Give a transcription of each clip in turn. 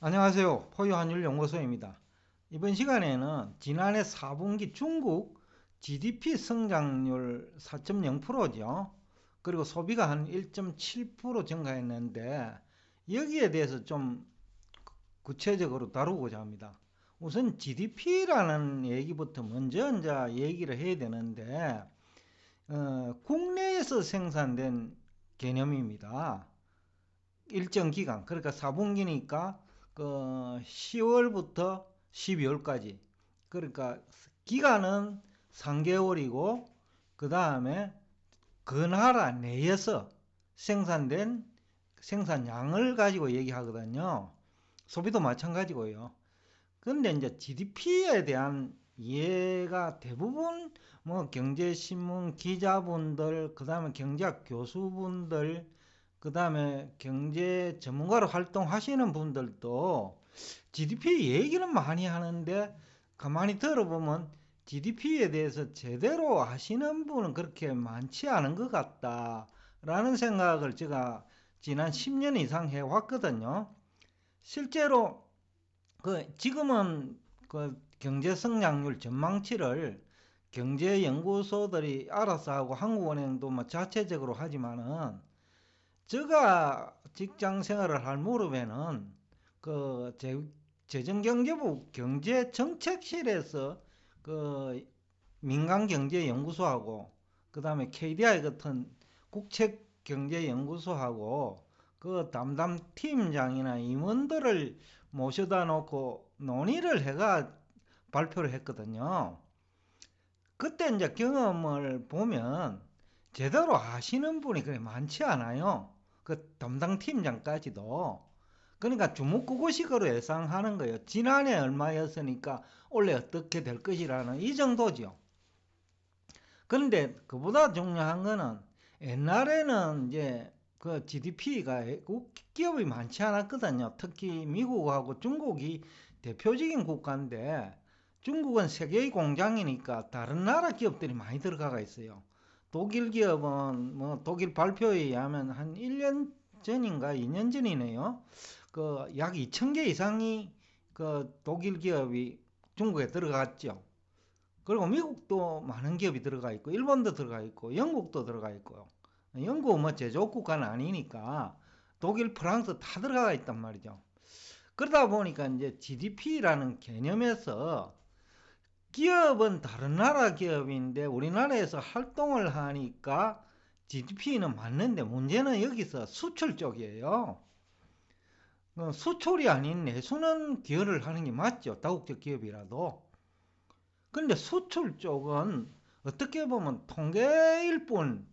안녕하세요. 포유한율연구소입니다. 이번 시간에는 지난해 4분기 중국 GDP 성장률 4.0%죠. 그리고 소비가 한 1.7% 증가했는데 여기에 대해서 좀 구체적으로 다루고자 합니다. 우선 GDP라는 얘기부터 먼저 이제 얘기를 해야 되는데 국내에서 생산된 개념입니다. 일정 기간, 그러니까 4분기니까 10월부터 12월까지, 그러니까 기간은 3개월이고 그 다음에 그 나라 내에서 생산된 생산량을 가지고 얘기하거든요. 소비도 마찬가지고요. 근데 이제 GDP에 대한 이해가 대부분 뭐 경제신문 기자분들, 그 다음에 경제학 교수분들, 그 다음에 경제 전문가로 활동하시는 분들도 GDP 얘기는 많이 하는데 가만히 들어보면 GDP에 대해서 제대로 아시는 분은 그렇게 많지 않은 것 같다라는 생각을 제가 지난 10년 이상 해왔거든요. 실제로 지금은 경제 성장률 전망치를 경제연구소들이 알아서 하고 한국은행도 뭐 자체적으로 하지만은 제가 직장 생활을 할 무렵에는 재정경제부 경제정책실에서 민간경제연구소하고 그 다음에 KDI 같은 국책경제연구소하고 그 담당 팀장이나 임원들을 모셔다 놓고 논의를 해가 발표를 했거든요. 그때 이제 경험을 보면 제대로 아시는 분이 그렇게 많지 않아요. 그 담당 팀장까지도. 그러니까 주목구구식으로 예상하는 거예요. 지난해 얼마였으니까 올해 어떻게 될 것이라는 이 정도죠. 그런데 그보다 중요한 거는 옛날에는 이제 그 GDP가 기업이 많지 않았거든요. 특히 미국하고 중국이 대표적인 국가인데 중국은 세계의 공장이니까 다른 나라 기업들이 많이 들어가 있어요. 독일 기업은 뭐 독일 발표에 의하면 한 1년 전인가 2년 전이네요. 그 약 2,000개 이상이 그 독일 기업이 중국에 들어갔죠. 그리고 미국도 많은 기업이 들어가 있고 일본도 들어가 있고 영국도 들어가 있고요. 영국은 뭐 제조업 국가는 아니니까 독일, 프랑스 다 들어가 있단 말이죠. 그러다 보니까 이제 GDP라는 개념에서 기업은 다른 나라 기업인데 우리나라에서 활동을 하니까 GDP는 맞는데 문제는 여기서 수출 쪽이에요. 수출이 아닌 내수는 기여를 하는 게 맞죠. 다국적 기업이라도. 그런데 수출 쪽은 어떻게 보면 통계일 뿐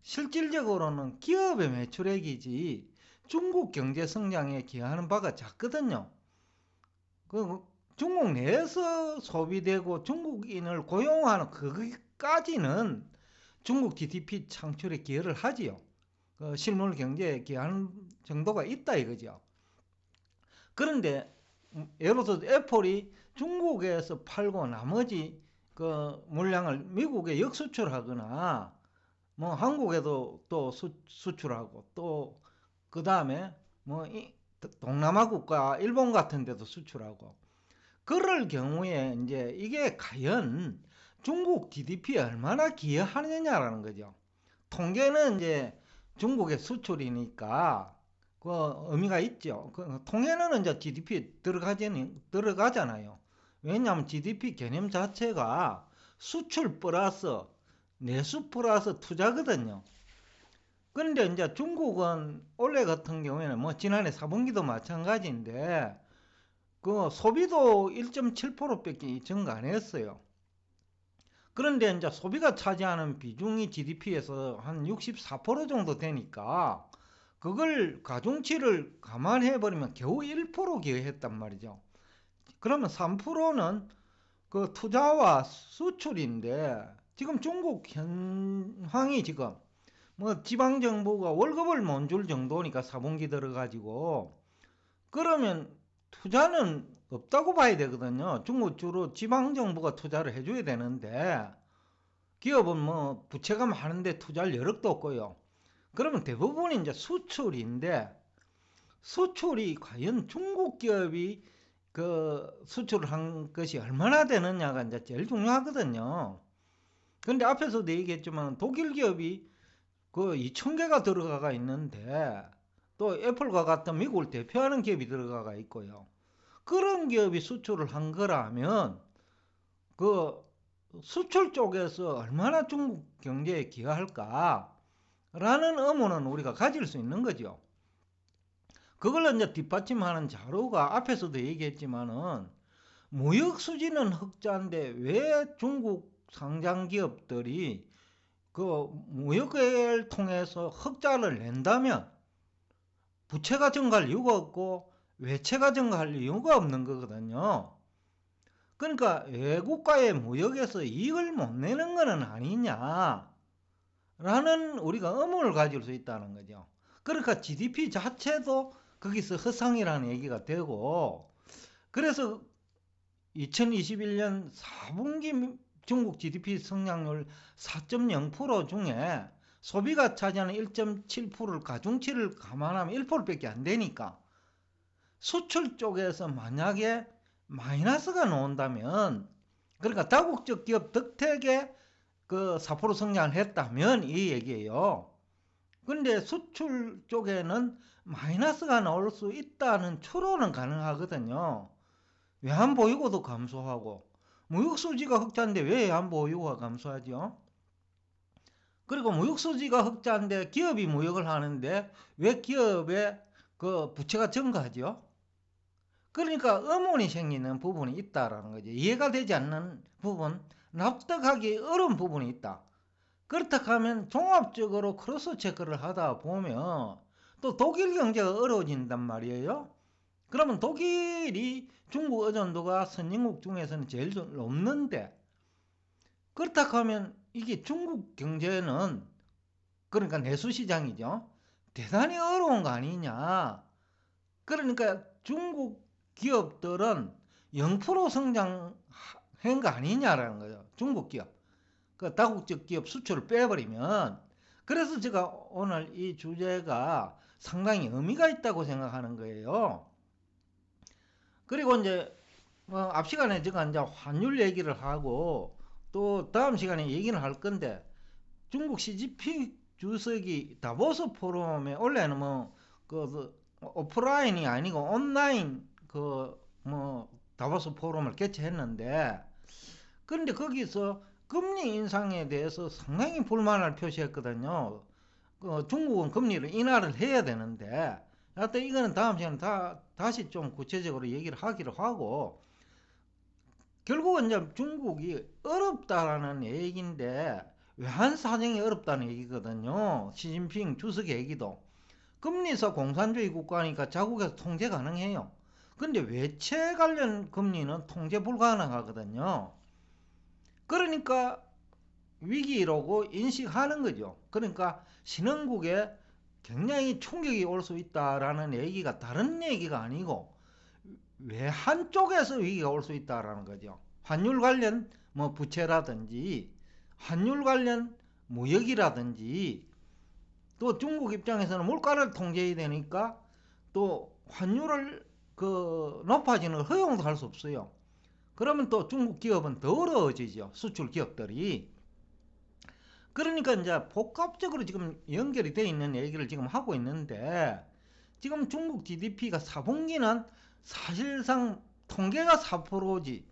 실질적으로는 기업의 매출액이지 중국 경제 성장에 기여하는 바가 작거든요. 그 중국 내에서 소비되고 중국인을 고용하는 그까지는 중국 GDP 창출에 기여를 하지요. 그 실물 경제에 기여하는 정도가 있다 이거죠. 그런데 예를 들어서 애플이 중국에서 팔고 나머지 그 물량을 미국에 역수출하거나 뭐 한국에도 또 수출하고 또 그 다음에 뭐 동남아 국가 일본 같은 데도 수출하고 그럴 경우에 이제 이게 과연 중국 GDP에 얼마나 기여하느냐라는 거죠. 통계는 이제 중국의 수출이니까 그 의미가 있죠. 그 통계는 이제 GDP에 들어가잖아요. 왜냐하면 GDP 개념 자체가 수출 플러스 내수 플러스 투자거든요. 그런데 이제 중국은 올해 같은 경우에는 뭐 지난해 4분기도 마찬가지인데 그 소비도 1.7%밖에 증가 안 했어요. 그런데 이제 소비가 차지하는 비중이 GDP에서 한 64% 정도 되니까 그걸 가중치를 감안해 버리면 겨우 1% 기여했단 말이죠. 그러면 3%는 그 투자와 수출인데 지금 중국 현황이 지금 뭐 지방 정부가 월급을 못 줄 정도니까 4분기 들어가지고 그러면 투자는 없다고 봐야 되거든요. 중국 주로 지방 정부가 투자를 해줘야 되는데 기업은 뭐 부채가 많은데 투자할 여력도 없고요. 그러면 대부분이 이제 수출인데 수출이 과연 중국 기업이 그 수출을 한 것이 얼마나 되느냐가 이제 제일 중요하거든요. 근데 앞에서도 얘기했지만 독일 기업이 그 2,000개가 들어가가 있는데 또 애플과 같은 미국을 대표하는 기업이 들어가가 있고요. 그런 기업이 수출을 한 거라면 그 수출 쪽에서 얼마나 중국 경제에 기여할까? 라는 의문은 우리가 가질 수 있는 거죠. 그걸 이제 뒷받침하는 자료가 앞에서도 얘기했지만은 무역 수지는 흑자인데 왜 중국 상장 기업들이 그 무역을 통해서 흑자를 낸다면 부채가 증가할 이유가 없고 외채가 증가할 이유가 없는 거거든요. 그러니까 외국과의 무역에서 이익을 못 내는 것은 아니냐 라는 우리가 의문을 가질 수 있다는 거죠. 그러니까 GDP 자체도 거기서 허상이라는 얘기가 되고, 그래서 2021년 4분기 중국 GDP 성장률 4.0% 중에 소비가 차지하는 1.7%를 가중치를 감안하면 1%밖에 안 되니까 수출 쪽에서 만약에 마이너스가 나온다면, 그러니까 다국적 기업 덕택에 그 4% 성장을 했다면 이 얘기예요. 근데 수출 쪽에는 마이너스가 나올 수 있다는 추론은 가능하거든요. 외환보유고도 감소하고 무역수지가 흑자인데 왜 외환보유고가 감소하죠? 그리고 무역수지가 흑자인데 기업이 무역을 하는데 왜 기업의 그 부채가 증가하죠? 그러니까 의문이 생기는 부분이 있다라는 거죠. 이해가 되지 않는 부분, 납득하기 어려운 부분이 있다. 그렇다 하면 종합적으로 크로스 체크를 하다 보면 또 독일 경제가 어려워진단 말이에요. 그러면 독일이 중국 의존도가 선진국 중에서는 제일 높는데, 그렇다 하면 이게 중국 경제는, 그러니까 내수시장이죠, 대단히 어려운 거 아니냐. 그러니까 중국 기업들은 0% 성장한 거 아니냐라는 거죠. 중국 기업, 그 다국적 기업 수출을 빼버리면. 그래서 제가 오늘 이 주제가 상당히 의미가 있다고 생각하는 거예요. 그리고 이제 앞 시간에 제가 이제 환율 얘기를 하고 또 다음 시간에 얘기를 할 건데, 중국 시진핑 주석이 다보스 포럼에 원래는 그 오프라인이 아니고 온라인 다보스 포럼을 개최했는데, 그런데 거기서 금리 인상에 대해서 상당히 불만을 표시했거든요. 중국은 금리를 인하를 해야 되는데, 하여튼 이거는 다음 시간에 다시 좀 구체적으로 얘기를 하기로 하고, 결국은 이제 중국이 어렵다라는 얘기인데 외환 사정이 어렵다는 얘기거든요. 시진핑 주석의 얘기도. 금리서 공산주의 국가니까 자국에서 통제 가능해요. 근데 외채 관련 금리는 통제 불가능하거든요. 그러니까 위기라고 인식하는 거죠. 그러니까 신흥국에 굉장히 충격이 올 수 있다라는 얘기가 다른 얘기가 아니고 외환 쪽에서 위기가 올 수 있다라는 거죠. 환율 관련 부채라든지 환율 관련 무역이라든지, 또 중국 입장에서는 물가를 통제해야 되니까 또 환율을 높아지는 걸 허용도 할 수 없어요. 그러면 또 중국 기업은 더 어려워지죠. 수출 기업들이. 그러니까 이제 복합적으로 지금 연결이 되어 있는 얘기를 지금 하고 있는데, 지금 중국 GDP가 4분기는 사실상 통계가 4%지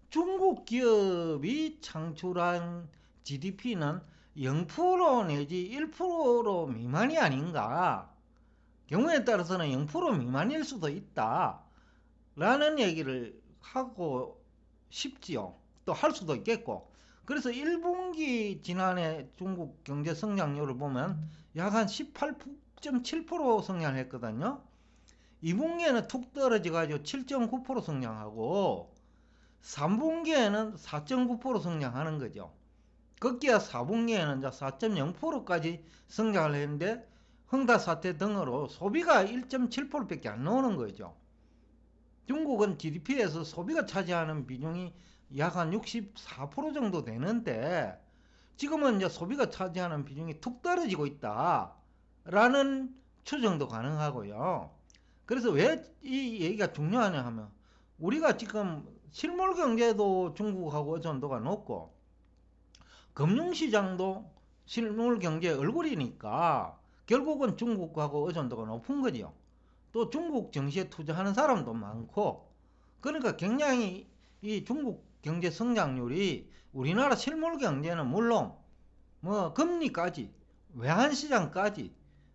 중국 기업이 창출한 GDP는 0% 내지 1% 미만이 아닌가. 경우에 따라서는 0% 미만일 수도 있다 라는 얘기를 하고 싶지요. 또 할 수도 있겠고. 그래서 1분기 지난해 중국 경제 성장률을 보면 약 한 18.7% 성장했거든요. 2분기에는 툭 떨어져 가지고 7.9% 성장하고 3분기에는 4.9% 성장하는 거죠. 급기야 4분기에는 이제 4.0%까지 성장을 했는데 흥다 사태 등으로 소비가 1.7%밖에 안 나오는 거죠. 중국은 GDP에서 소비가 차지하는 비중이 약 한 64% 정도 되는데, 지금은 이제 소비가 차지하는 비중이 툭 떨어지고 있다라는 추정도 가능하고요. 그래서 왜 이 얘기가 중요하냐 하면 우리가 지금 실물 경제도 중국하고 의존도가 높고 금융시장도 실물 경제의 얼굴이니까 결국은 중국하고 의존도가 높은 거죠. 또 중국 증시에 투자하는 사람도 많고 그러니까 굉장히 이 중국 경제 성장률이 우리나라 실물 경제는 물론 뭐 금리까지 외환시장까지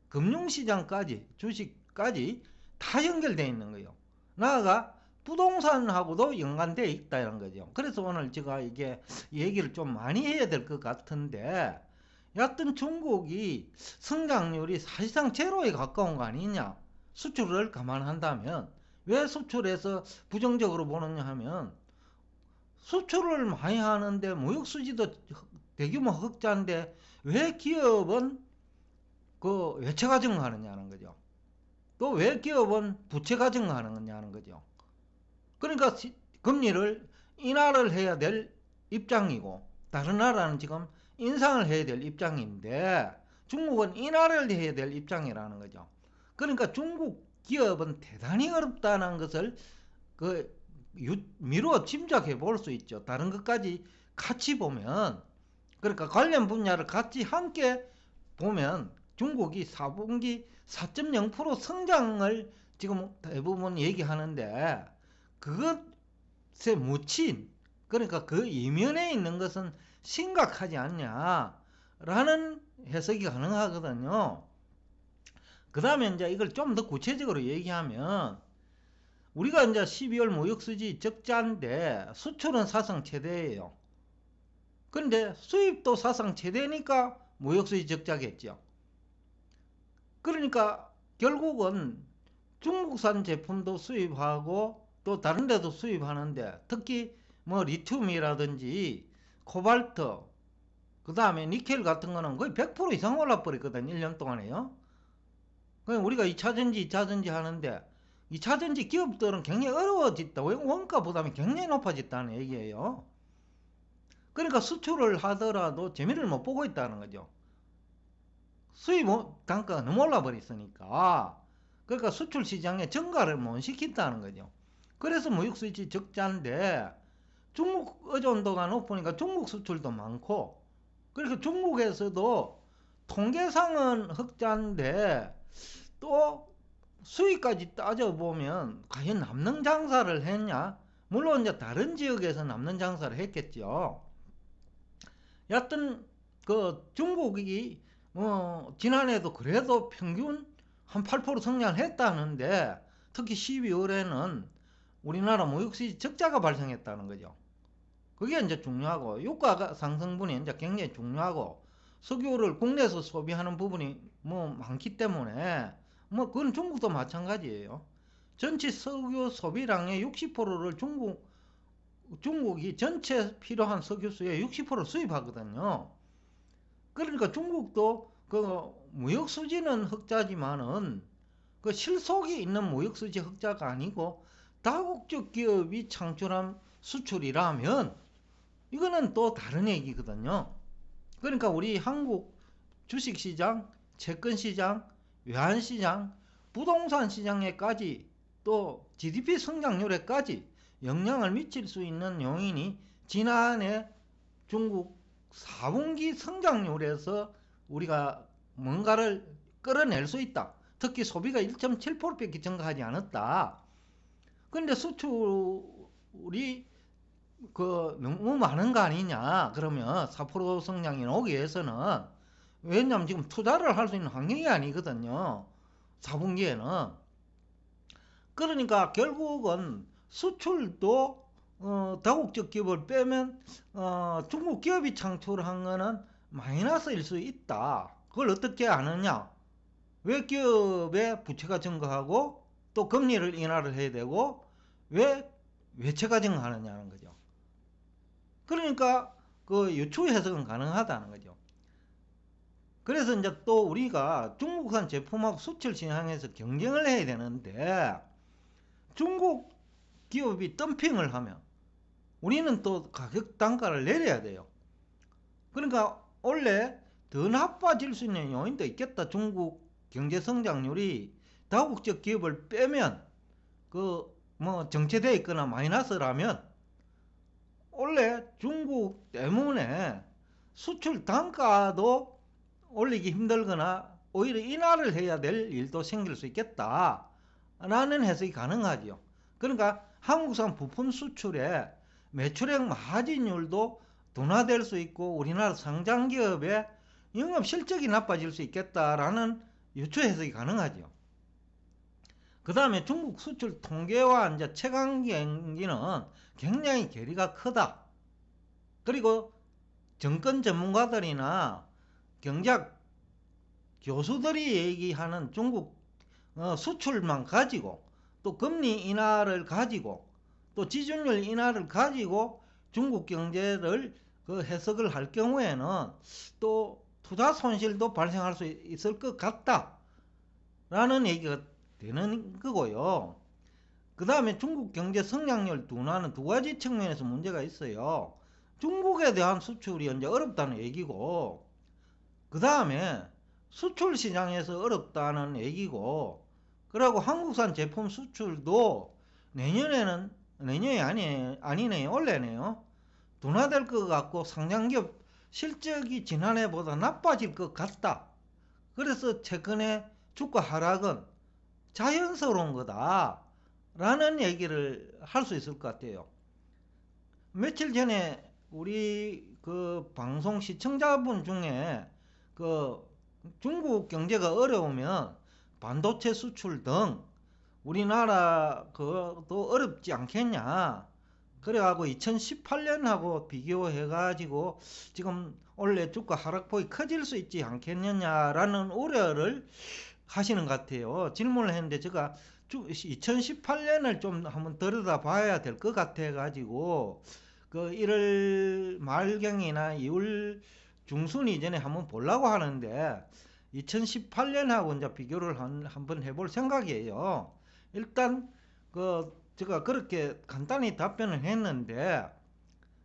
금융시장까지 주식까지 다 연결되어 있는 거예요. 나아가 부동산하고도 연관되어 있다는 거죠. 그래서 오늘 제가 이게 얘기를 좀 많이 해야 될 것 같은데 여하튼 중국이 성장률이 사실상 제로에 가까운 거 아니냐, 수출을 감안한다면. 왜 수출에서 부정적으로 보느냐 하면 수출을 많이 하는데 무역수지도 대규모 흑자인데 왜 기업은 그 외채가 증가하느냐는 거죠. 또 왜 기업은 부채가 증가하느냐는 거죠. 그러니까 금리를 인하를 해야 될 입장이고 다른 나라는 지금 인상을 해야 될 입장인데 중국은 인하를 해야 될 입장이라는 거죠. 그러니까 중국 기업은 대단히 어렵다는 것을 미루어 짐작해 볼 수 있죠. 다른 것까지 같이 보면, 그러니까 관련 분야를 같이 함께 보면 중국이 4분기 4.0% 성장을 지금 대부분 얘기하는데 그것에 묻힌, 그러니까 그 이면에 있는 것은 심각하지 않냐라는 해석이 가능하거든요. 그 다음에 이제 이걸 좀 더 구체적으로 얘기하면 우리가 이제 12월 무역수지 적자인데 수출은 사상 최대예요. 그런데 수입도 사상 최대니까 무역수지 적자겠죠. 그러니까 결국은 중국산 제품도 수입하고 또 다른 데도 수입하는데 특히 뭐 리튬이라든지 코발트 그 다음에 니켈 같은 거는 거의 100% 이상 올라버렸거든 1년 동안에요. 그냥 우리가 2차전지 하는데 2차전지 기업들은 굉장히 어려워졌다. 원가 부담이 굉장히 높아졌다는 얘기예요. 그러니까 수출을 하더라도 재미를 못 보고 있다는 거죠. 수입 단가가 너무 올라 버렸으니까. 그러니까 수출 시장에 증가를 못 시킨다는 거죠. 그래서 무역수지 적자인데 중국 의존도가 높으니까 중국 수출도 많고, 그래서 중국에서도 통계상은 흑자인데 또 수익까지 따져보면 과연 남는 장사를 했냐? 물론 이제 다른 지역에서 남는 장사를 했겠죠. 여하튼 그 중국이 지난해도 그래도 평균 한 8% 성장을 했다는데 특히 12월에는 우리나라 무역수지 적자가 발생했다는 거죠. 그게 이제 중요하고 유가 상승분이 이제 굉장히 중요하고 석유를 국내에서 소비하는 부분이 뭐 많기 때문에 뭐 그건 중국도 마찬가지예요. 전체 석유 소비량의 60%를 중국이 전체 필요한 석유수의 60%를 수입하거든요. 그러니까 중국도 그 무역수지는 흑자지만은 그 실속이 있는 무역수지 흑자가 아니고 다국적 기업이 창출한 수출이라면 이거는 또 다른 얘기거든요. 그러니까 우리 한국 주식시장, 채권시장, 외환시장, 부동산 시장에까지 또 GDP 성장률에까지 영향을 미칠 수 있는 요인이 지난해 중국 4분기 성장률에서 우리가 뭔가를 끌어낼 수 있다. 특히 소비가 1.7%밖에 증가하지 않았다. 그런데 수출이 너무 많은 거 아니냐? 그러면 4% 성장이 나오기 위해서는, 왜냐하면 지금 투자를 할 수 있는 환경이 아니거든요. 4분기에는. 그러니까 결국은 수출도 다국적 기업을 빼면 중국 기업이 창출한 거는 마이너스일 수 있다. 그걸 어떻게 아느냐? 왜 기업의 부채가 증가하고 또 금리를 인하를 해야 되고 왜 외채가 증가하느냐는 거죠. 그러니까 그 유추 해석은 가능하다는 거죠. 그래서 이제 또 우리가 중국산 제품하고 수출 시장에서 경쟁을 해야 되는데 중국 기업이 덤핑을 하면 우리는 또 가격 단가를 내려야 돼요. 그러니까 원래 더 나빠질 수 있는 요인도 있겠다. 중국 경제 성장률이 다국적 기업을 빼면 정체되어 있거나 마이너스라면 원래 중국 때문에 수출 단가도 올리기 힘들거나 오히려 인하를 해야 될 일도 생길 수 있겠다라는 해석이 가능하죠. 그러니까 한국산 부품 수출에 매출액 마진율도 둔화될 수 있고 우리나라 상장기업의 영업 실적이 나빠질 수 있겠다라는 유추 해석이 가능하죠. 그 다음에 중국 수출 통계와 이제 최강 경기는 굉장히 괴리가 크다. 그리고 정권 전문가들이나 경제학 교수들이 얘기하는 중국 수출만 가지고 또 금리 인하를 가지고 또 지준율 인하를 가지고 중국 경제를 해석을 할 경우에는 또 투자 손실도 발생할 수 있을 것 같다 라는 얘기가 되는 거고요. 그 다음에 중국 경제 성장률 둔화는 두 가지 측면에서 문제가 있어요. 중국에 대한 수출이 이제 어렵다는 얘기고, 그 다음에 수출 시장에서 어렵다는 얘기고, 그리고 한국산 제품 수출도 내년이 아니네요. 올해네요. 둔화될 것 같고 상장기업 실적이 지난해보다 나빠질 것 같다. 그래서 최근에 주가 하락은 자연스러운 거다 라는 얘기를 할 수 있을 것 같아요. 며칠 전에 우리 방송 시청자분 중에 중국 경제가 어려우면 반도체 수출 등 우리나라 그것도 어렵지 않겠냐. 그래가지고 2018년하고 비교해가지고 지금 원래 주가 하락폭이 커질 수 있지 않겠느냐라는 우려를 하시는 것 같아요. 질문을 했는데 제가 2018년을 좀 한번 들여다 봐야 될 것 같아 가지고 1월 말경이나 2월 중순 이전에 한번 보려고 하는데 2018년하고 이제 비교를 한번 해볼 생각이에요. 일단 제가 그렇게 간단히 답변을 했는데,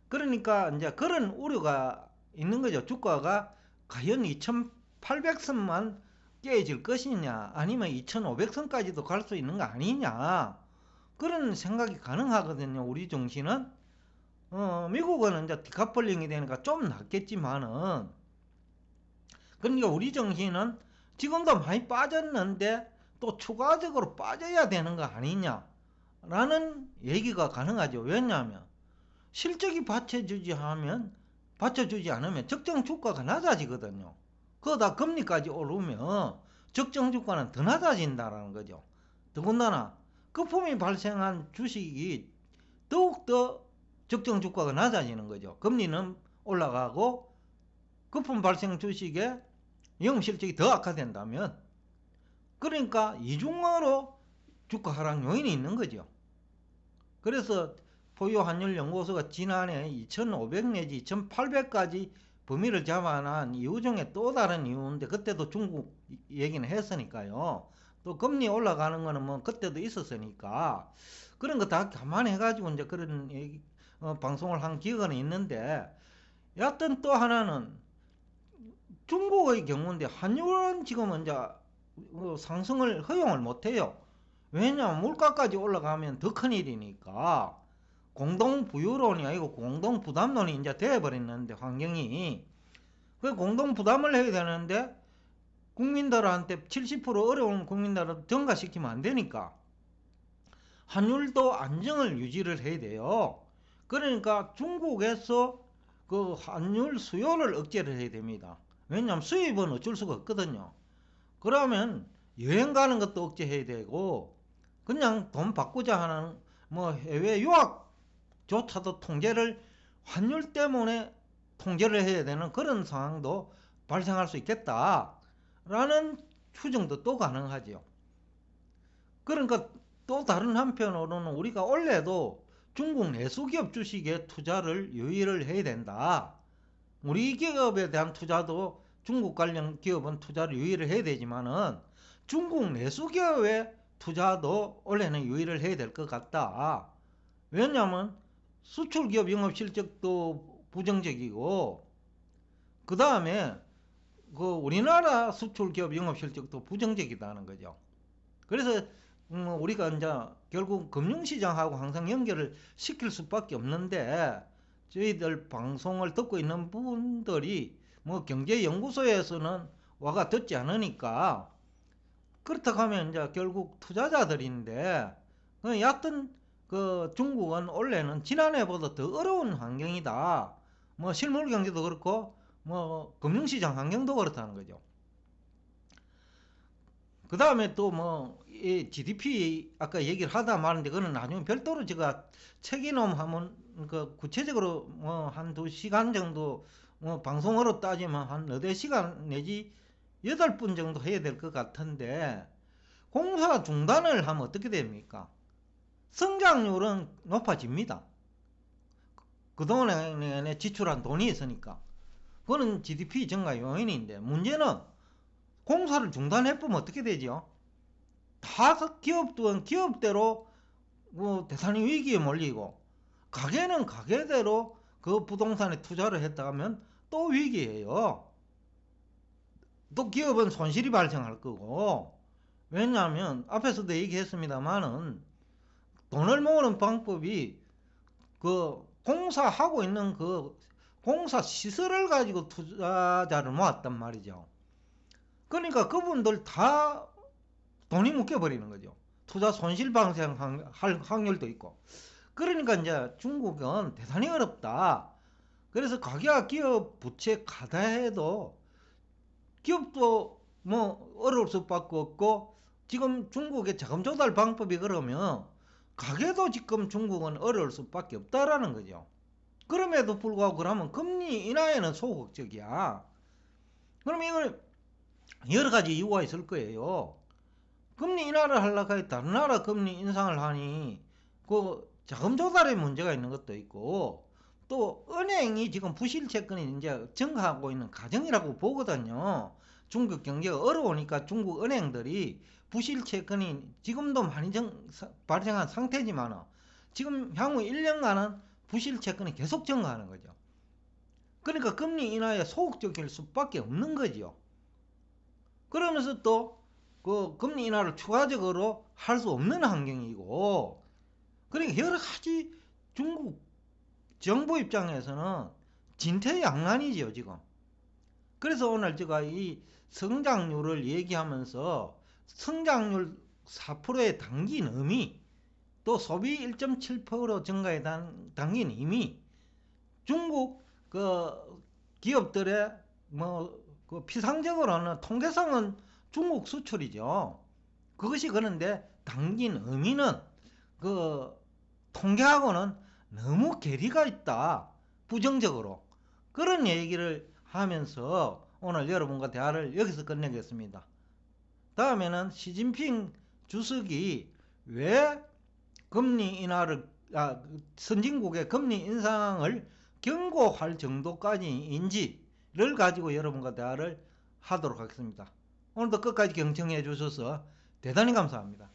그러니까 이제 그런 우려가 있는 거죠. 주가가 과연 2800선만 깨질 것이냐 아니면 2500선까지도 갈 수 있는 거 아니냐, 그런 생각이 가능하거든요. 우리 정신은 미국은 이제 디카플링이 되니까 좀 낫겠지만은, 그러니까 우리 정신은 지금도 많이 빠졌는데 또 추가적으로 빠져야 되는 거 아니냐 라는 얘기가 가능하죠. 왜냐하면 실적이 받쳐주지 않으면 적정 주가가 낮아지거든요. 그러다 금리까지 오르면 적정 주가는 더 낮아진다는 거죠. 더군다나 거품이 발생한 주식이 더욱더 적정 주가가 낮아지는 거죠. 금리는 올라가고 거품 발생 주식의 영업 실적이 더 악화된다면, 그러니까 이중으로 주가 하락 요인이 있는 거죠. 그래서 포유 환율 연구소가 지난해 2,500 내지 2,800까지 범위를 잡아난 이유 중에 또 다른 이유인데, 그때도 중국 얘기는 했으니까요. 또 금리 올라가는 거는 뭐 그때도 있었으니까 그런 거 다 감안해가지고 이제 그런 얘기, 방송을 한 기억은 있는데, 여하튼 또 하나는 중국의 경우인데 환율은 지금 이제 상승을 허용을 못해요. 왜냐하면 물가까지 올라가면 더 큰일이니까. 공동부유론이 아니고 공동부담론이 이제 되어버렸는데, 환경이. 그 공동부담을 해야 되는데 국민들한테 70% 어려운 국민들을 증가시키면 안 되니까 환율도 안정을 유지를 해야 돼요. 그러니까 중국에서 그 환율 수요를 억제를 해야 됩니다. 왜냐하면 수입은 어쩔 수가 없거든요. 그러면 여행 가는 것도 억제해야 되고, 그냥 돈 바꾸자 하는 해외 유학조차도 환율 때문에 통제를 해야 되는 그런 상황도 발생할 수 있겠다라는 추정도 또 가능하죠. 그러니까 또 다른 한편으로는 우리가 원래도 중국 내수기업 주식에 투자를 유의를 해야 된다. 우리 기업에 대한 투자도 중국 관련 기업은 투자를 유의를 해야 되지만은 중국 내수기업의 투자도 원래는 유의를 해야 될 것 같다. 왜냐하면 수출기업 영업실적도 부정적이고, 그 다음에 우리나라 수출기업 영업실적도 부정적이다는 거죠. 그래서 우리가 이제 결국 금융시장하고 항상 연결을 시킬 수밖에 없는데, 저희들 방송을 듣고 있는 분들이 뭐 경제연구소에서는 와가 듣지 않으니까, 그렇다고 하면 이제 결국 투자자들인데, 여하튼 그 중국은 원래는 지난해보다 더 어려운 환경이다. 뭐 실물 경제도 그렇고 뭐 금융시장 환경도 그렇다는 거죠. 그 다음에 또 뭐 이 GDP 아까 얘기를 하다 말았는데, 그거는 나중에 별도로 제가 책이놈 하면 그 구체적으로 뭐 한 2시간 정도, 뭐 방송으로 따지면 한 4시간 내지 8분 정도 해야 될 것 같은데, 공사 중단을 하면 어떻게 됩니까? 성장률은 높아집니다. 그동안에 지출한 돈이 있으니까. 그거는 GDP 증가 요인인데, 문제는 공사를 중단해보면 어떻게 되죠? 다 기업대로 뭐 대산이 위기에 몰리고, 가게는 가게대로 그 부동산에 투자를 했다 하면 또 위기예요. 또 기업은 손실이 발생할 거고. 왜냐하면 앞에서도 얘기했습니다만은, 돈을 모으는 방법이 그 공사하고 있는 그 공사 시설을 가지고 투자자를 모았단 말이죠. 그러니까 그분들 다 돈이 묶여버리는 거죠. 투자 손실 발생할 확률도 있고. 그러니까 이제 중국은 대단히 어렵다. 그래서 가계와 기업 부채 가다해도 기업도 뭐 어려울 수밖에 없고, 지금 중국의 자금 조달 방법이 그러면 가계도 지금 중국은 어려울 수밖에 없다라는 거죠. 그럼에도 불구하고 그러면 금리 인하에는 소극적이야. 그럼 이걸 여러 가지 이유가 있을 거예요. 금리 인하를 하려고 해 다른 나라 금리 인상을 하니 그 자금 조달에 문제가 있는 것도 있고, 또 은행이 지금 부실 채권이 이제 증가하고 있는 과정이라고 보거든요. 중국 경제가 어려우니까 중국 은행들이 부실 채권이 지금도 많이 발생한 상태지만, 지금 향후 1년간은 부실 채권이 계속 증가하는 거죠. 그러니까 금리 인하에 소극적일 수밖에 없는 거죠. 그러면서 또 그 금리 인하를 추가적으로 할 수 없는 환경이고, 그러니까 여러 가지 중국 정부 입장에서는 진퇴양난이죠 지금. 그래서 오늘 제가 이 성장률을 얘기하면서, 성장률 4%에 담긴 의미, 또 소비 1.7% 증가에 담긴 의미, 중국 그 기업들의 뭐 그 피상적으로는 통계상은 중국 수출이죠. 그것이 그런데 담긴 의미는 그 통계하고는 너무 괴리가 있다. 부정적으로. 그런 얘기를 하면서 오늘 여러분과 대화를 여기서 끝내겠습니다. 다음에는 시진핑 주석이 왜 금리 인하를, 선진국의 금리 인상을 경고할 정도까지인지를 가지고 여러분과 대화를 하도록 하겠습니다. 오늘도 끝까지 경청해 주셔서 대단히 감사합니다.